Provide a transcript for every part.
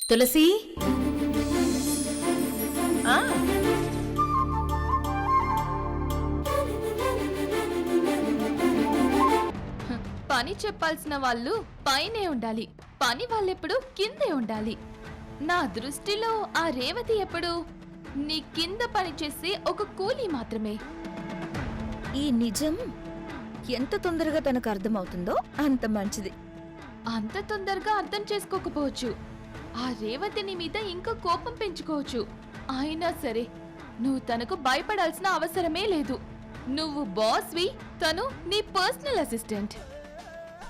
తులసి ఆ, పని చెప్పాల్సిన వాళ్ళు పైనే ఉండాలి, పని వాళ్ళెప్పుడు కిందే ఉండాలి. నా దృష్టిలో ఆ రేవతి ఎప్పుడు నీ కింద పని చేసే ఒక కూలీ మాత్రమే. ఈ నిజం ఎంత తొందరగా తనకు అర్థమవుతుందో అంత మంచిది. అంత తొందరగా అర్థం చేసుకోకపోవచ్చు. ఆ రేవతిని మీద ఇంకా కోపం పెంచుకోవచ్చు. అయినా సరే నువ్వు తనకు భయపడాల్సిన అవసరమే లేదు. నువ్వు బాస్వి, తను నీ పర్సనల్ అసిస్టెంట్.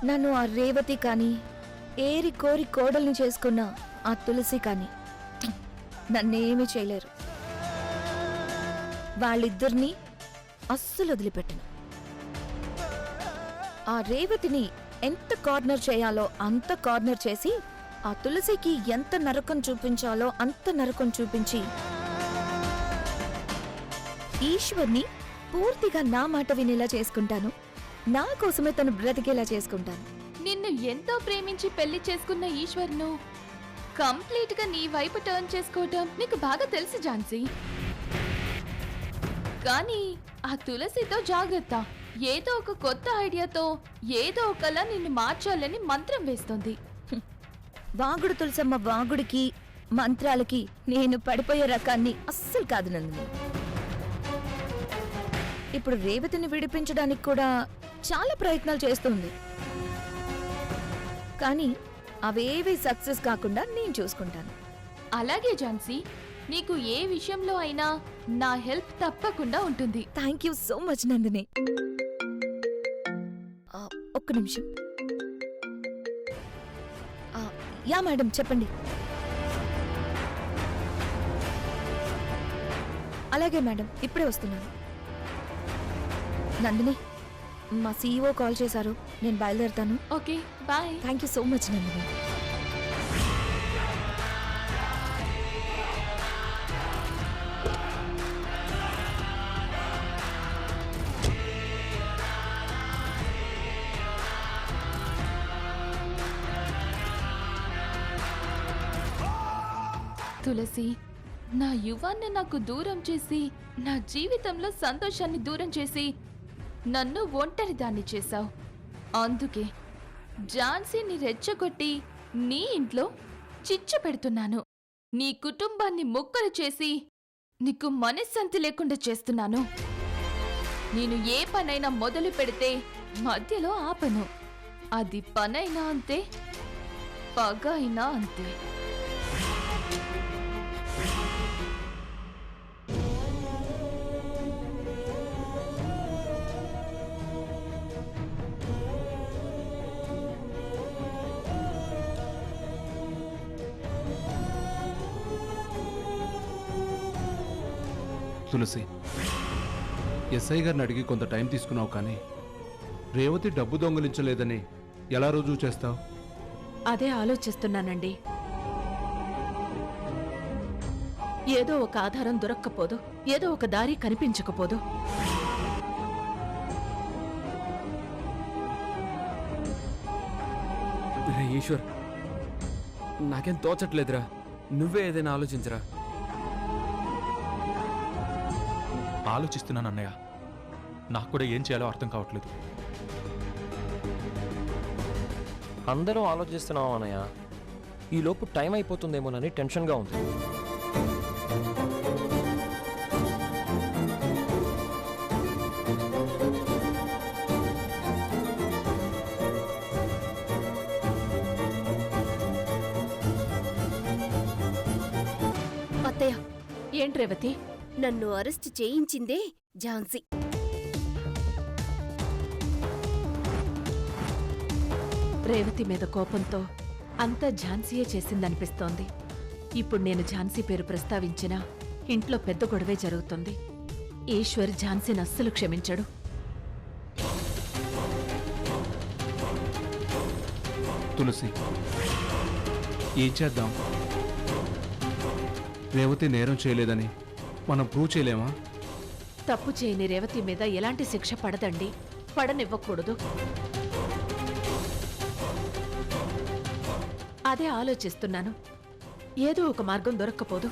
నన్ను ఆ రేవతి కాని ఏరి కోరి కోడల్ని చేసుకున్న ఆ తులసి కాని నన్నేమీ చేయలేరు. వాళ్ళిద్దరినీ అస్సలు వదిలిపెట్టను. ఆ రేవతిని ఎంత కార్నర్ చేయాలో అంత కార్నర్ చేసి ఆ తులసికి ఎంత నరకం చూపించాలో అంత నరకం చూపించి ఈశ్వర్ని పూర్తిగా నా మాట వినేలా చేసుకుంటాను. నా కోసమే తను బ్రతికేలా చేసుకుంటాను. నిన్ను ఎంతో ప్రేమించి పెళ్లి చేసుకున్న ఈశ్వర్ను కంప్లీట్ గా నీ వైపు టర్న్ చేసుకోవటం నీకు బాగా తెలుసు ఝాన్సీ. కానీ ఆ తులసితో జాగ్రత్త. ఏదో ఒక కొత్త ఐడియాతో ఏదో ఒకలా నిన్ను మార్చాలని మంత్రం వేస్తోంది. వాగుడు తులసమ్మ వాగుడికి మంత్రాలకి నేను పడిపోయే రకాన్ని అస్సలు కాదు నందిని. ఇప్పుడు రేవతిని విడిపించడానికి కూడా చాలా ప్రయత్నాలు చేస్తుంది. కానీ అవేవి సక్సెస్ కాకుండా నేను చూసుకుంటాను. అలాగే ఝాన్సీ, నీకు ఏ విషయంలో అయినా నా హెల్ప్ తప్పకుండా ఉంటుంది. Thank you so much Nandini. ఒక్క నిమిషం. యా మేడం, చెప్పండి. అలాగే మేడం, ఇప్పుడే వస్తున్నాను. నందిని, మా సీఈఓ కాల్ చేశారు, నేను బయలుదేరుతాను. Okay, bye. Thank you so much Nandini. Tulasi, నా యువాన్ని నాకు దూరం చేసి, నా జీవితంలో సంతోషాన్ని దూరం చేసి, నన్ను ఒంటరిదాన్ని చేశావు. అందుకే ఝాన్సీని రెచ్చగొట్టి నీ ఇంట్లో చిచ్చు పెడుతున్నాను. నీ కుటుంబాన్ని ముక్కలు చేసి నీకు మనశ్శాంతి లేకుండా చేస్తున్నాను. నేను ఏ పనైనా మొదలు పెడితే మధ్యలో ఆపను. అది పనైనా అంతే, పగ అయినా అంతే. తులసి, ఎస్ఐ గారిని అడిగి కొంత టైం తీసుకున్నావు, కానీ రేవతి డబ్బు దొంగిలించలేదని ఎలా రుజువు చేస్తావు? అదే ఆలోచిస్తున్నానండి. ఏదో ఒక ఆధారం దొరక్కపోదు, ఏదో ఒక దారి కనిపించకపోదు. ఈశ్వర్, నాకేం తోచట్లేదురా. నువ్వే ఏదైనా ఆలోచించరా. ఆలోచిస్తున్నాను అన్నయ్య. నాకు కూడా ఏం చేయాలో అర్థం కావట్లేదు. అందరూ ఆలోచిస్తున్నాం అన్నయ్య. ఈలోపు టైం అయిపోతుందేమోనని టెన్షన్గా ఉంది. అత్తయ్య, ఏంటి రేవతి? నన్ను అరెస్ట్ చేయించిందే ఝాన్సీ. రేవతి మీద కోపంతో అంతా ఝాన్సీయే చేసిందనిపిస్తోంది. ఇప్పుడు నేను ఝాన్సీ పేరు ప్రస్తావించినా ఇంట్లో పెద్ద గొడవే జరుగుతుంది. ఈశ్వర్ ఝాన్సీని అస్సలు క్షమించడు. తులసి, ఏం చేద్దాం? రేవతి నేరం చేయలేదని మనం ప్రూవ్ చేయలేమా? తప్పు చేయని రేవతి మీద ఎలాంటి శిక్ష పడదండి, పడనివ్వకూడదు. అదే ఆలోచిస్తున్నాను. ఏదో ఒక మార్గం దొరక్కపోదు.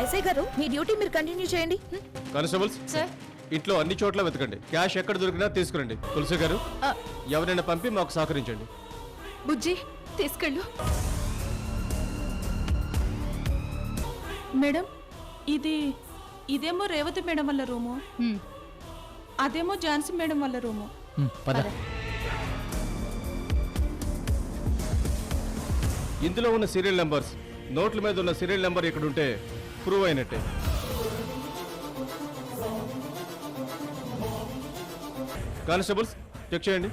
ఎస్ఐ గారు మీ డ్యూటీ మీరు కంటిన్యూ చేయండి. కానిస్టేబుల్స్ సార్ ఇంట్లో అన్ని చోట్ల వెతకండి. క్యాష్ ఎక్కడ దొరికినా తీసుకురండి. తులసి గారు ఆ, ఎవరైనా పంపి మాకు సహకరించండి. బుజ్జి తీసుకెళ్ళు. మేడం ఇదేమో రేవతి మేడం వాళ్ళ రూము, అదేమో ఝాన్సీ మేడం వాళ్ళ రూము. పద. ఇందులో ఉన్న సీరియల్ నెంబర్స్, నోట్ల మీద ఉన్న సీరియల్ నెంబర్ ఇక్కడ ఉంటే ప్రూవ్ అయినట్టే. కానిస్టేబుల్స్ చెక్ చేయండి.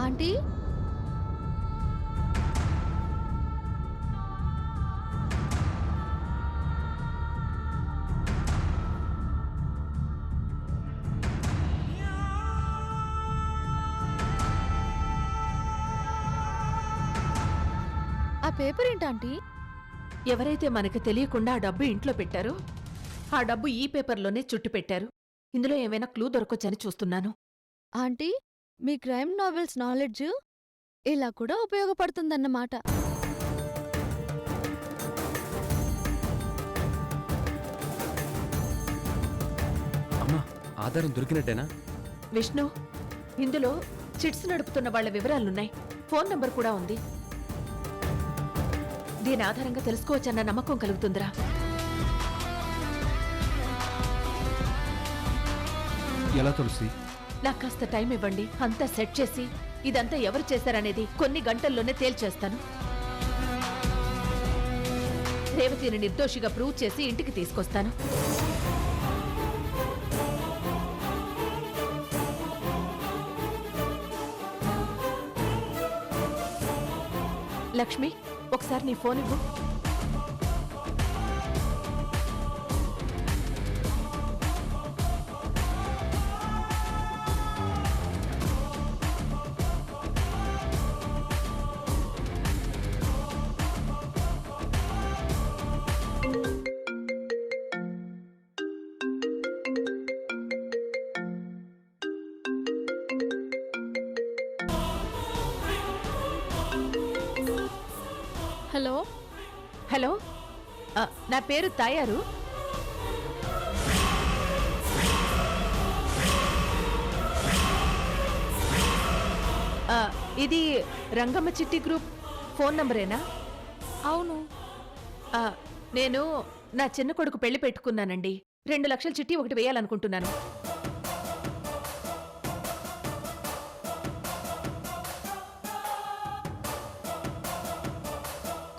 ఆంటీ ఆ పేపర్ ఏంటంటీ? ఎవరైతే మనకు తెలియకుండా ఆ డబ్బు ఇంట్లో పెట్టారో ఆ డబ్బు ఈ పేపర్లోనే చుట్టు పెట్టారు. ఇందులో ఏమైనా క్లూ దొరకొచ్చని చూస్తున్నాను. ఆంటీ మీ క్రైమ్ నావెల్స్ నాలెడ్జ్ ఇలా కూడా ఉపయోగపడుతుందన్నమాట. అమ్మా, ఆధారం దొరికినట్టేనా? విష్ణు, ఇందులో చిట్స్ నడుపుతున్న వాళ్ళ వివరాలున్నాయి. ఫోన్ నంబర్ కూడా ఉంది. దీని ఆధారంగా తెలుసుకోవచ్చన్న నమ్మకం కలుగుతుందిరా. ఎలా తులసి? నాకు కాస్త టైం ఇవ్వండి. అంతా సెట్ చేసి ఇదంతా ఎవరు చేశారనేది కొన్ని గంటల్లోనే తేల్చేస్తాను. రేవతిని నిర్దోషిగా ప్రూవ్ చేసి ఇంటికి తీసుకొస్తాను. లక్ష్మి, ఒకసారి నీ ఫోన్ ఇవ్వు. హలో హలో, నా పేరు తాయారు. ఇది రంగమ్మ చిట్టి గ్రూప్ ఫోన్ నంబరేనా? అవును. నేను నా చిన్న కొడుకు పెళ్లి పెట్టుకున్నానండి. 2 లక్షల చిట్టి ఒకటి వేయాలనుకుంటున్నాను.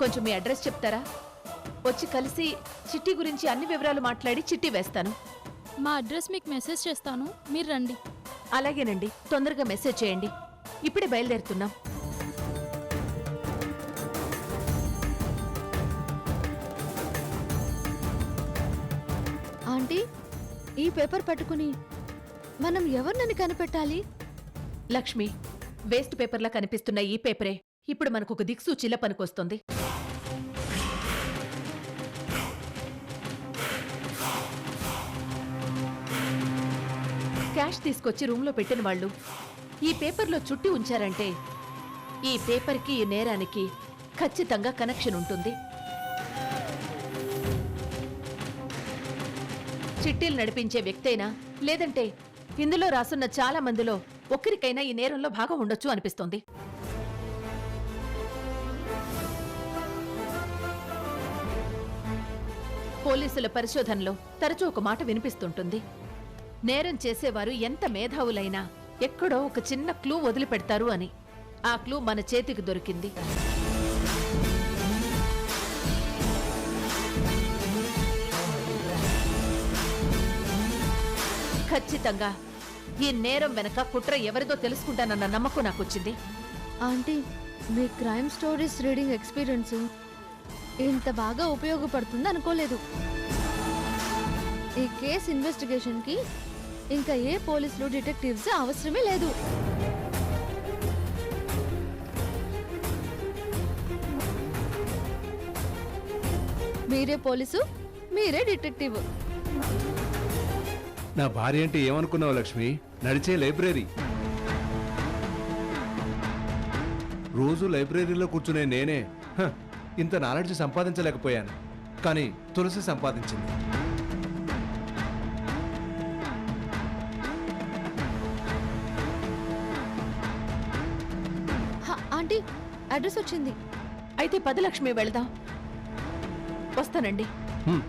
కొంచెం మీ అడ్రస్ చెప్తారా? వచ్చి కలిసి చిట్టి గురించి అన్ని వివరాలు మాట్లాడి చిట్టి వేస్తాను. మా అడ్రస్ మీకు మెసేజ్ చేస్తాను, మీరు రండి. అలాగేనండి, తొందరగా మెసేజ్ చేయండి. ఇప్పుడే బయలుదేరుతున్నాం. ఆంటీ, ఈ పేపర్ పట్టుకుని మనం ఎవరినని కనిపెట్టాలి? లక్ష్మి, వేస్ట్ పేపర్లా కనిపిస్తున్న ఈ పేపరే ఇప్పుడు మనకు ఒక దిక్సూచిలా పనికొస్తుంది. క్యాష్ తీసుకొచ్చి రూమ్లో పెట్టిన వాళ్ళు ఈ పేపర్లో చుట్టి ఉంచారంటే ఈ పేపర్కి ఈ నేరానికి ఖచ్చితంగా కనెక్షన్ ఉంటుంది. చిట్టీలు నడిపించే వ్యక్తైనా లేదంటే ఇందులో రాసున్న చాలా మందిలో ఒక్కరికైనా ఈ నేరంలో భాగం ఉండొచ్చు అనిపిస్తోంది. పోలీసుల పరిశోధనలో తరచూ ఒక మాట వినిపిస్తుంటుంది. నేరం చేసేవారు ఎంత మేధావులైనా ఎక్కడో ఒక చిన్న క్లూ వదిలిపెడతారు అని. ఆ క్లూ మన చేతికి దొరికింది. ఖచ్చితంగా ఈ నేరం వెనక కుట్ర ఎవరిదో తెలుసుకుంటానన్న నమ్మకం నాకొచ్చింది. ఆంటీ, మీ క్రైమ్ స్టోరీస్ రీడింగ్ ఎక్స్పీరియన్స్ ఇంత బాగా ఉపయోగపడుతుంది అనుకోలేదు. ఈ కేస్ ఇన్వెస్టిగేషన్కి ఇంకా ఏ పోలీసులు డిటెక్టివ్స్ అవసరమే లేదు. మీరే పోలీసు, మీరే డిటెక్టివ్. నా భార్య అంటే ఏమనుకున్నావు లక్ష్మి? నడిచే లైబ్రరీ. రోజు లైబ్రరీలో కూర్చునే నేనే ఇంత నాలెడ్జ్ సంపాదించలేకపోయాను, కానీ తులసి సంపాదించింది. ఆంటీ, అడ్రస్ వచ్చింది. అయితే 10 లక్ష్మి వెళదాం. వస్తానండి. హ్మ్.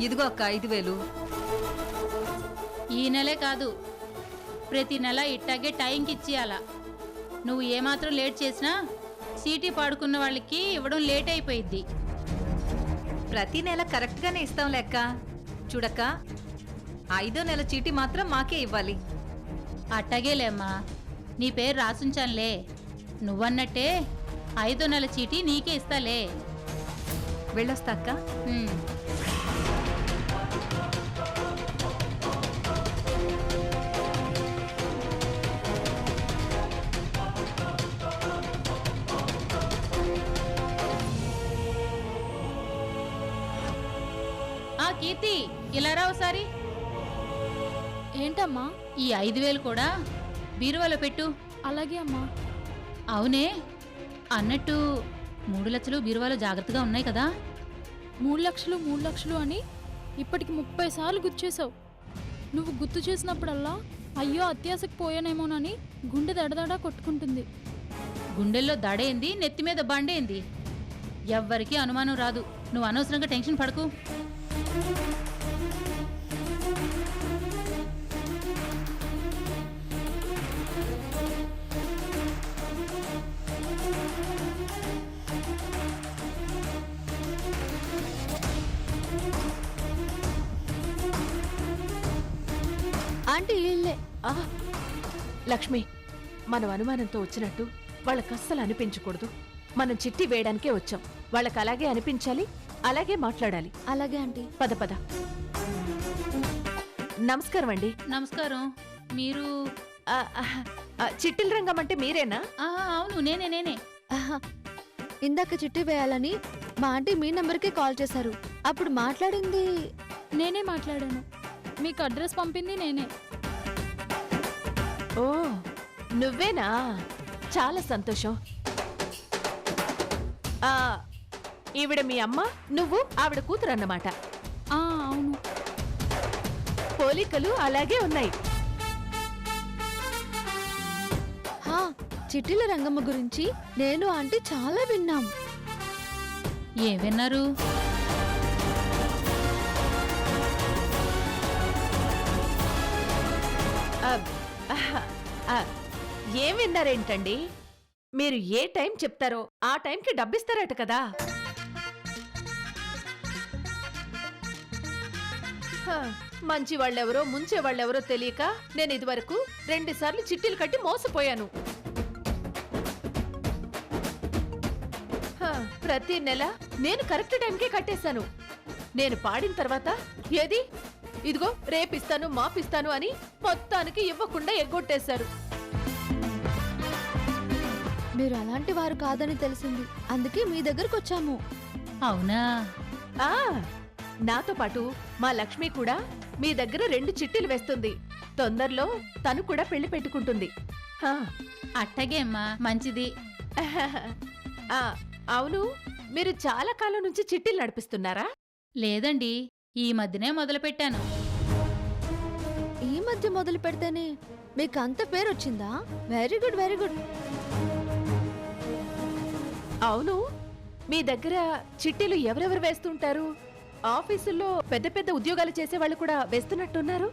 ఇదిగో అక్క 5,000. ఈ నెలే కాదు, ప్రతి నెల ఇట్టాగే టైంకి ఇచ్చేయాల. నువ్వు ఏమాత్రం లేట్ చేసినా సీటీ పాడుకున్న వాళ్ళకి ఇవ్వడం లేట్ అయిపోయిద్ది. ప్రతి నెల కరెక్ట్గానే ఇస్తాం లెక్క. చూడక్క, 5వ నెల చీటీ మాత్రం మాకే ఇవ్వాలి. అట్టాగేలేమ్మా, నీ పేరు రాసుంచానులే. నువ్వన్నట్టే 5వ నెల చీటీ నీకే ఇస్తాలే. వెళ్ళొస్తా అక్క. ఉమ్. కీర్తి, ఇలా రా ఒకసారి. ఏంటమ్మా? ఈ 5,000 కూడా బీరువాలో పెట్టు. అలాగే అమ్మా. అవునే, అన్నట్టు 3 లక్షలు బీరువాలో జాగ్రత్తగా ఉన్నాయి కదా? 3 లక్షలు 3 లక్షలు అని ఇప్పటికి 30 సార్లు గుర్చేశావు. నువ్వు గుర్తు చేసినప్పుడల్లా అయ్యో అత్యాశకు పోయానేమోనని గుండె దడదడా కొట్టుకుంటుంది. గుండెల్లో దడేంది, నెత్తి మీద బండేంది, ఎవ్వరికీ అనుమానం రాదు. నువ్వు అనవసరంగా టెన్షన్ పడకు. ఆంటీ ఇల్లే. లక్ష్మి, మనం అనుమానంతో వచ్చినట్టు వాళ్ళకి అస్సలు అనిపించకూడదు. మనం చిట్టి వేయడానికే వచ్చాం. వాళ్ళకి అలాగే అనిపించాలి, అలాగే మాట్లాడాలి. అలాగే ఆంటీ. పద పద. నమస్కారం అండి. నమస్కారం. మీరు? చిట్టిల రంగం అంటే మీరేనా? అవును, నేనే. ఇందాక చిట్టి వేయాలని మా ఆంటీ మీ నెంబర్కి కాల్ చేశారు. అప్పుడు మాట్లాడింది నేనే మాట్లాడాను. మీకు అడ్రస్ పంపింది నేనే. ఓ, నువ్వేనా? చాలా సంతోషం. ఈవిడ మీ అమ్మ, నువ్వు ఆవిడ కూతురు అన్నమాట. అవును. పోలికలు అలాగే ఉన్నాయి. చిట్టిల రంగమ్మ గురించి నేను ఆంటీ చాలా విన్నాం. ఏం విన్నారు? ఏం విన్నారేంటండి? మీరు ఏ టైం చెప్తారో ఆ టైంకి డబ్బిస్తారట కదా. హ, మంచి వాళ్ళెవరో ముంచే వాళ్ళెవరో తెలియక నేను ఇదివరకు 2 సార్లు చిట్టీలు కట్టి మోసపోయాను. హ, ప్రతి నెల నేను కరెక్ట్ టైంకే కట్టేశాను. నేను పాడిన తర్వాత ఏది ఇదిగో రేపిస్తాను మాపిస్తాను అని మొత్తానికి ఇవ్వకుండా ఎగ్గొట్టేశారు. మీరు అలాంటి వారు కాదని తెలిసింది, అందుకే మీ దగ్గరకు వచ్చాము. అవునా? ఆ నాతో పాటు మా లక్ష్మి కూడా మీ దగ్గర 2 చిట్టీలు వేస్తుంది. తొందరలో తను కూడా పెళ్లి పెట్టుకుంటుంది. హా, అట్టగే అమ్మా, మంచిది. ఆ, అవును, మీరు చాలా కాలం నుంచి చిట్టీలు నడిపిస్తున్నారా? లేదండి, ఈ మధ్యనే మొదలుపెట్టాను. ఈ మధ్య మొదలు పెడితేనే మీకు అంత పేరు వచ్చిందా? Very good, very good. అవును, మీ దగ్గర చిట్టీలు ఎవరెవరు వేస్తుంటారు? ఆఫీసుల్లో పెద్ద పెద్ద ఉద్యోగాలు చేసేవాళ్ళు కూడా వేస్తున్నట్టున్నారు.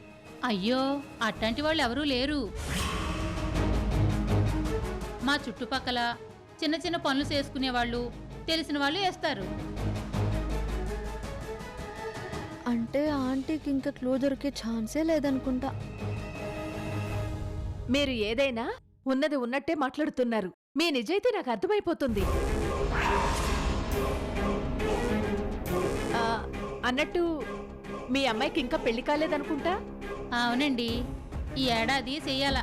అయ్యో, అట్లాంటి వాళ్ళు ఎవరూ లేరు. మా చుట్టుపక్కల చిన్న చిన్న పనులు చేసుకునే వాళ్ళు, తెలిసిన వాళ్ళు వేస్తారు. అంటే ఆంటీకి ఇంకా క్లూ దొరికే ఛాన్సే లేదనుకుంటా. మీరు ఏదైనా ఉన్నది ఉన్నట్టే మాట్లాడుతున్నారు. మీ నిజాయితీ నాకు అర్థమైపోతుంది. ఆ, అన్నట్టు మీ అమ్మాయికి ఇంకా పెళ్లి కాలేదనుకుంటా. అవునండి, ఈ ఏడాది చెయ్యాల.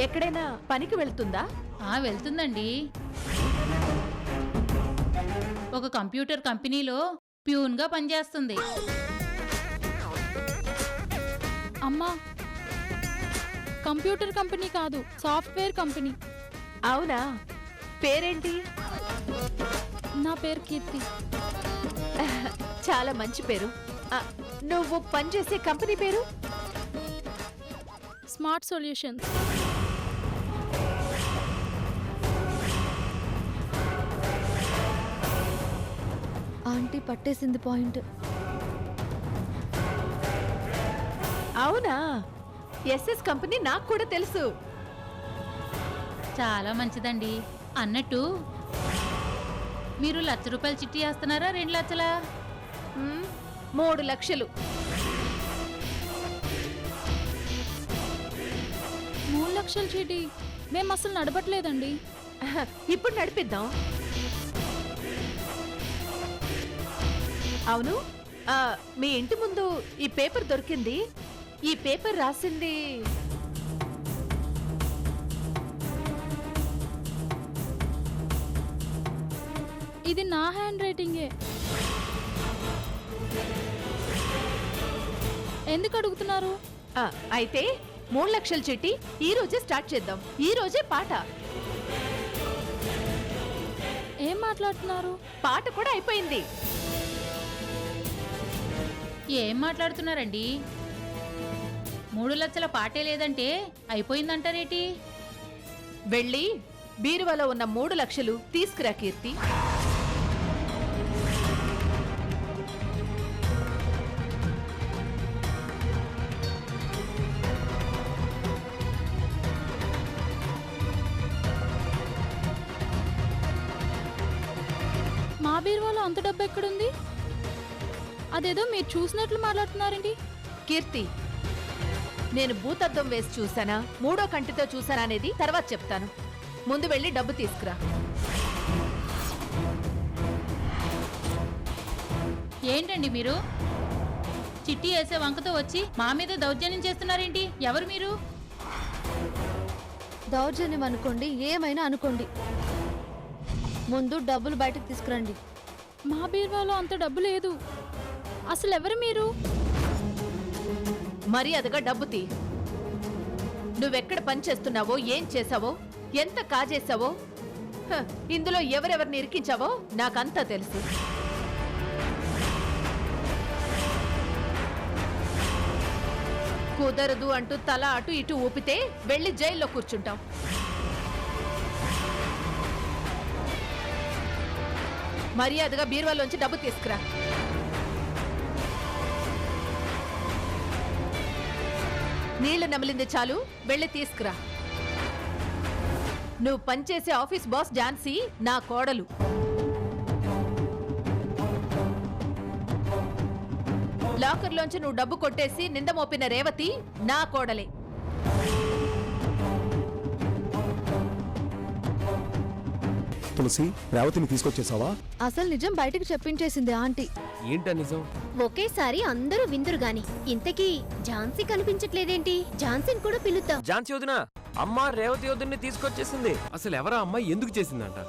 ఎక్కడైనా పనికి వెళ్తుందా? వెళ్తుందండి. ఒక కంప్యూటర్ కంపెనీలో ప్యూన్గా పనిచేస్తుంది. అమ్మా, కంప్యూటర్ కంపెనీ కాదు, సాఫ్ట్వేర్ కంపెనీ. అవునా? పేరేంటి? నా పేరు కీర్తి. చాలా మంచి పేరు. ఆ, నువ్వు పనిచేసే కంపెనీ పేరు? Smart solutions. ఆంటీ పట్టేసింది పాయింట్. అవునా? ఎస్ఎస్ కంపెనీ నాకు కూడా తెలుసు. చాలా మంచిదండి. అన్నట్టు మీరు ₹1,00,000 చిట్టి వేస్తున్నారా, 2 లక్షలా? 3 లక్షలు. 3 లక్షల చీటీ మేము అసలు నడపట్లేదండి. ఇప్పుడు నడిపిద్దాం. అవును, మీ ఇంటి ముందు ఈ పేపర్ దొరికింది. ఈ పేపర్ రాసింది ఇది నా హ్యాండ్ రైటింగే. ఎందుకు అడుగుతున్నారు? అయితే 3 లక్షల చిట్టి ఈ రోజే స్టార్ట్ చేద్దాం. ఈ రోజే పాట. ఏం మాట్లాడుతున్నారు? పాట కూడా అయిపోయింది. ఏం మాట్లాడుతున్నారండి? 3 లక్షల పాటే లేదంటే అయిపోయిందంటారేటి? వెళ్ళి బీరువాలో ఉన్న 3 లక్షలు తీసుకురా కీర్తి. మా బీరువాలో అంత డబ్బు ఎక్కడుంది? అదేదో మీరు చూసినట్లు మాట్లాడుతున్నారండి. కీర్తి, నేను భూతద్దం వేసి చూసానా, 3వ కంటితో చూసానా అనేది తర్వాత చెప్తాను. ముందు వెళ్ళి డబ్బు తీసుకురా. ఏంటండి మీరు? చిట్టి వేసే వంకతో వచ్చి మా మీద దౌర్జన్యం చేస్తున్నారేంటి? ఎవరు మీరు? దౌర్జన్యం అనుకోండి, ఏమైనా అనుకోండి, ముందు డబ్బులు బయటకు తీసుకురండి. మా బీరువాలో అంత డబ్బు లేదు. అసలు ఎవరు మీరు? మర్యాదగా డబ్బు తీ. నువ్వెక్కడ పని చేస్తున్నావో, ఏం చేసావో, ఎంత కాజేశావో, ఇందులో ఎవరెవరిని ఇరికించావో నాకంతా తెలుసు. కుదరదు అంటూ తల అటు ఇటు ఊపితే వెళ్ళి జైల్లో కూర్చుంటాం. మర్యాదగా బీరువాలోంచి డబ్బు తీసుకురా. నీళ్లు నమిలింది చాలు, వెళ్ళి తీసుకురా. నువ్వు పనిచేసే ఆఫీస్ బాస్ ఝాన్సీ నా కోడలు. లాకర్లోంచి నువ్వు డబ్బు కొట్టేసి నింద మోపిన రేవతి నా కోడలే. తులసి, రేవతిని తీసుకొచ్చేసావా? అసలు నిజం బయటకు చెప్పించేసింది ఆంటీ. ఏంటా నిజం? ఒకేసారి అందరూ విందురు గాని ఇంతకీ ఝాన్సీ కనిపించట్లేదేంటి? ఝాన్సీని కూడా పిలుద్దాం. ఝాన్సీ వదిన, అమ్మ రేవతి వదిన్ని తీసుకొచ్చేసింది. అసలు ఎవరా అమ్మాయి ఎందుకు చేసిందంట?